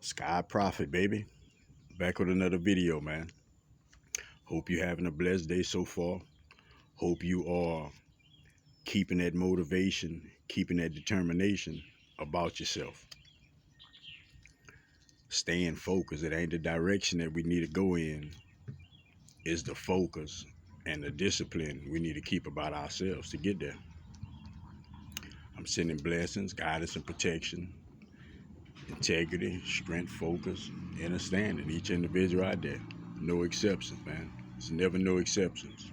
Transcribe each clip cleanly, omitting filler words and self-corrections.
Sky Prophet, baby. Back with another video, man. Hope you're having a blessed day so far. Hope you are keeping that motivation, keeping that determination about yourself. Staying focused. It ain't the direction that we need to go in. It's the focus and the discipline we need to keep about ourselves to get there. I'm sending blessings, guidance, and protection, integrity, strength, focus, understanding each individual out there. No exceptions, man. There's never no exceptions.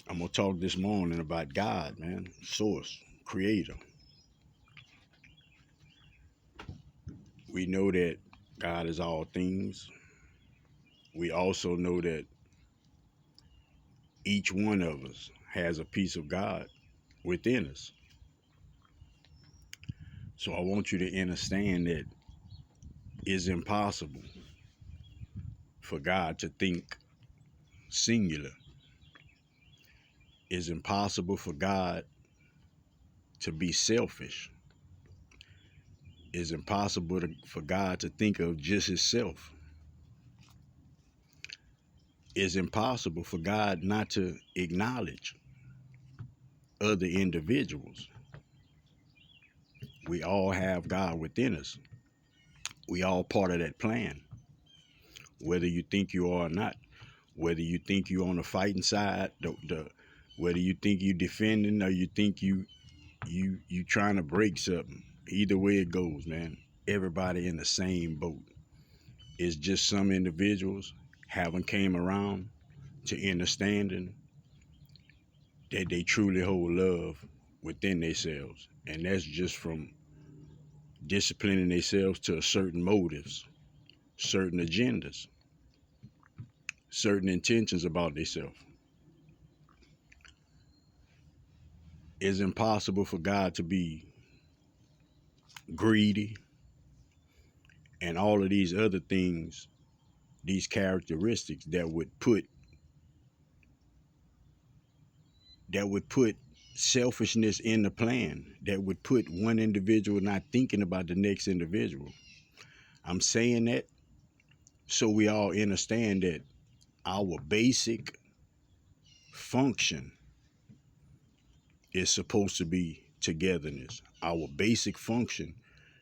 I'm going to talk this morning about God, man, source, creator. We know that God is all things. We also know that each one of us has a piece of God within us. So I want you to understand that it's impossible for God to think singular. It's impossible for God to be selfish. It's impossible for God to think of just himself. It's impossible for God not to acknowledge other individuals. We all have God within us. We all part of that plan, whether you think you are or not. Whether you think you're on the fighting side, whether you think you defending or you think you trying to break something. Either way it goes, man. Everybody in the same boat. It's just some individuals haven't came around to understanding that they truly hold love within themselves, and that's just from disciplining themselves to certain motives, certain agendas, certain intentions about themselves. It's impossible for God to be greedy and all of these other things, these characteristics that would put selfishness in the plan, that would put one individual not thinking about the next individual. I'm saying that so we all understand that our basic function is supposed to be togetherness. Our basic function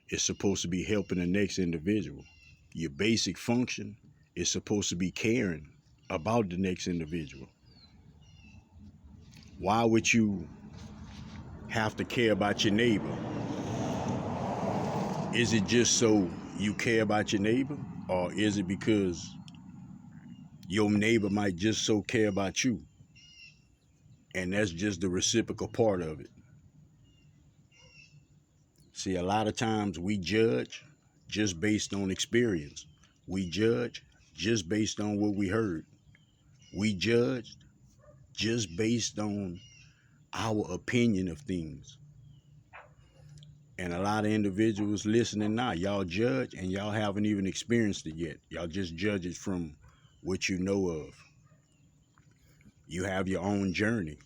is supposed to be helping the next individual. Your basic function is supposed to be caring about the next individual. Why would you have to care about your neighbor? Is it just so you care about your neighbor? Or is it because your neighbor might just so care about you? And that's just the reciprocal part of it. See, a lot of times we judge just based on experience. We judge just based on what we heard. We judge just based on our opinion of things. And a lot of individuals listening now, y'all judge and y'all haven't even experienced it yet. Y'all just judge it from what you know of. You have your own journey.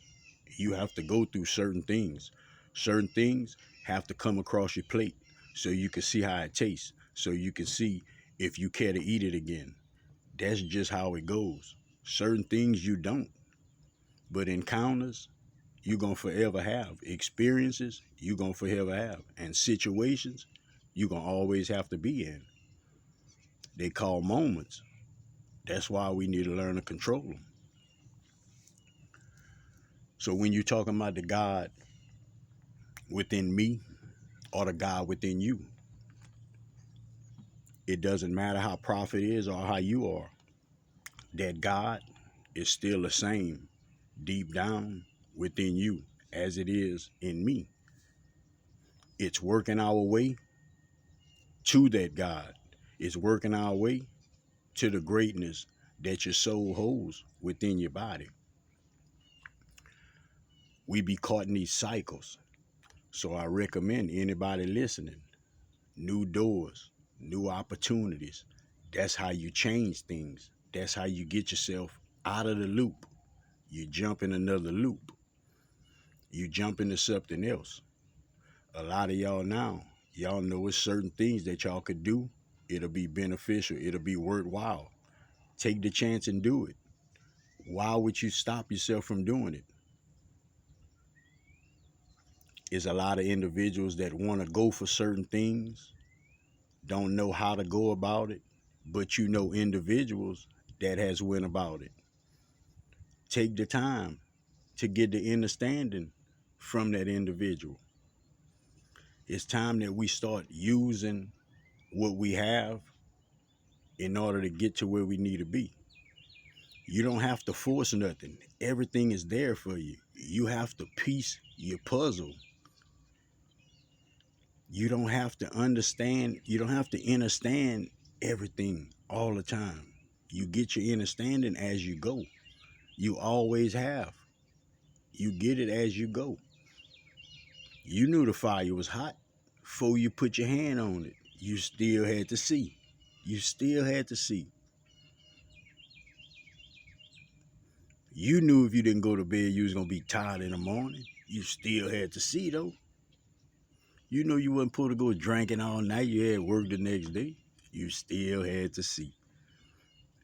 You have to go through certain things. Certain things have to come across your plate so you can see how it tastes, so you can see if you care to eat it again. That's just how it goes. Certain things you don't. But encounters, you're going to forever have. Experiences, you're going to forever have. And situations, you're going to always have to be in. They call moments. That's why we need to learn to control them. So when you're talking about the God within me or the God within you, it doesn't matter how prophet is or how you are. That God is still the same deep down within you as it is in me. It's working our way to that God. It's working our way to the greatness that your soul holds within your body. We be caught in these cycles. So I recommend anybody listening, new doors, new opportunities. That's how you change things. That's how you get yourself out of the loop. You jump in another loop. You jump into something else. A lot of y'all now, y'all know it's certain things that y'all could do. It'll be beneficial. It'll be worthwhile. Take the chance and do it. Why would you stop yourself from doing it? Is a lot of individuals that want to go for certain things, don't know how to go about it, but you know individuals that has went about it. Take the time to get the understanding from that individual. It's time that we start using what we have in order to get to where we need to be. You don't have to force nothing. Everything is there for you. You have to piece your puzzle. You don't have to understand, you don't have to understand everything all the time. You get your understanding as you go. You always have. You get it as you go. You knew the fire was hot before you put your hand on it. You still had to see. You still had to see. You knew if you didn't go to bed, you was going to be tired in the morning. You still had to see, though. You know you wasn't supposed to go drinking all night. You had work the next day. You still had to see.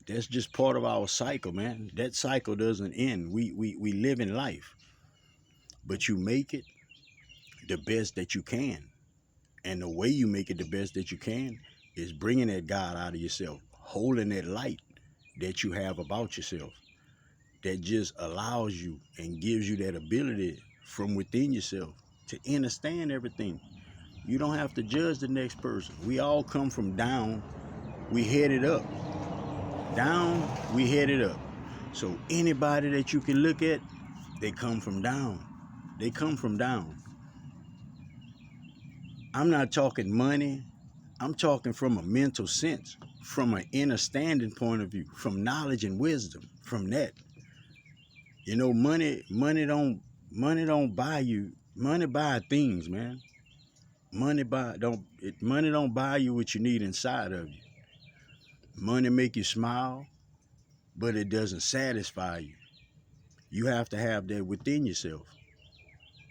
That's just part of our cycle, man. That cycle doesn't end. We live in life. But you make it the best that you can. And the way you make it the best that you can is bringing that God out of yourself, holding that light that you have about yourself, that just allows you and gives you that ability from within yourself to understand everything. You don't have to judge the next person. We all come from down, we headed up. Down, we headed up. So anybody that you can look at, they come from down. They come from down. I'm not talking money. I'm talking from a mental sense, from an understanding point of view, from knowledge and wisdom, from that. You know, money don't buy you. Money buy things, man. Money don't buy you what you need inside of you. Money make you smile, but it doesn't satisfy you. You have to have that within yourself.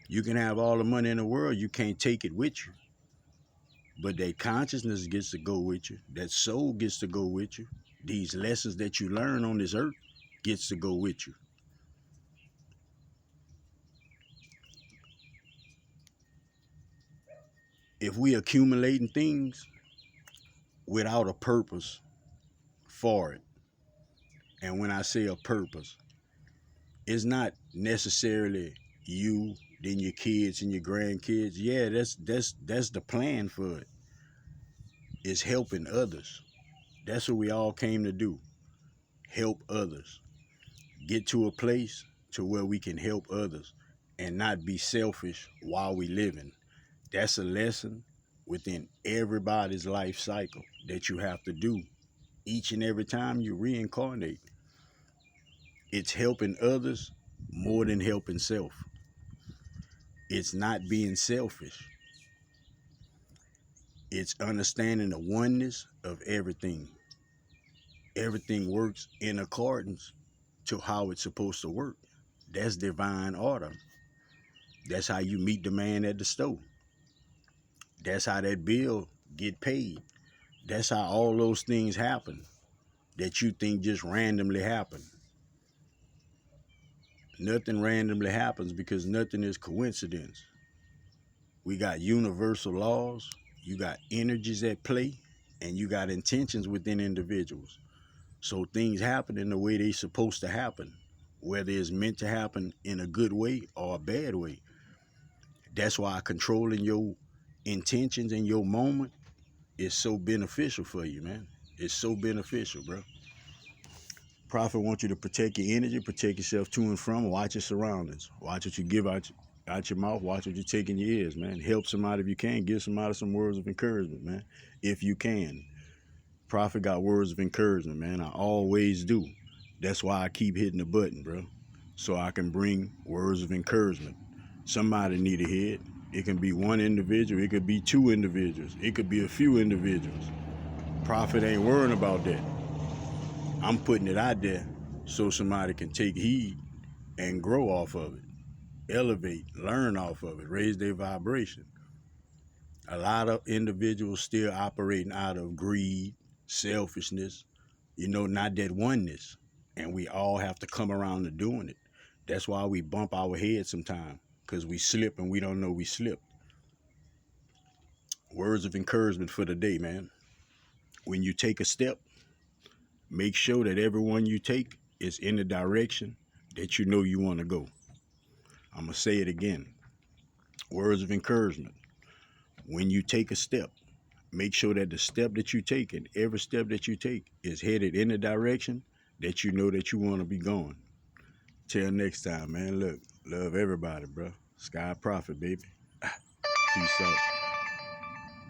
You can have all the money in the world, you can't take it with you. But that consciousness gets to go with you. That soul gets to go with you. These lessons that you learn on this earth gets to go with you. If we accumulating things without a purpose for it, and when I say a purpose, it's not necessarily you, then your kids and your grandkids. Yeah, that's the plan for it. It's helping others. That's what we all came to do. Help others. Get to a place to where we can help others and not be selfish while we living. That's a lesson within everybody's life cycle that you have to do each and every time you reincarnate. It's helping others more than helping self. It's not being selfish. It's understanding the oneness of everything. Everything works in accordance to how it's supposed to work. That's divine order. That's how you meet the man at the store. That's how that bill get paid. That's how all those things happen that you think just randomly happen. Nothing randomly happens because nothing is coincidence. We got universal laws, you got energies at play, and you got intentions within individuals. So things happen in the way they're supposed to happen, whether it's meant to happen in a good way or a bad way. That's why controlling your intentions in your moment is so beneficial for you, man. It's so beneficial, bro. Prophet wants you to protect your energy, protect yourself to and from, watch your surroundings. Watch what you give out your mouth, watch what you take in your ears, man. Help somebody if you can. Give somebody some words of encouragement, man, if you can. Prophet got words of encouragement, man. I always do. That's why I keep hitting the button, bro, so I can bring words of encouragement. Somebody need to hear it. It can be one individual. It could be two individuals. It could be a few individuals. Prophet ain't worrying about that. I'm putting it out there so somebody can take heed and grow off of it, elevate, learn off of it, raise their vibration. A lot of individuals still operating out of greed, selfishness, not that oneness. And we all have to come around to doing it. That's why we bump our head sometimes, because we slip and we don't know we slipped. Words of encouragement for the day, man. When you take a step, make sure that everyone you take is in the direction that you know you want to go. I'm going to say it again. Words of encouragement. When you take a step, make sure that the step that you take and every step that you take is headed in the direction that you know that you want to be going. Till next time, man. Look, love everybody, bro. Sky Prophet, baby. Peace out.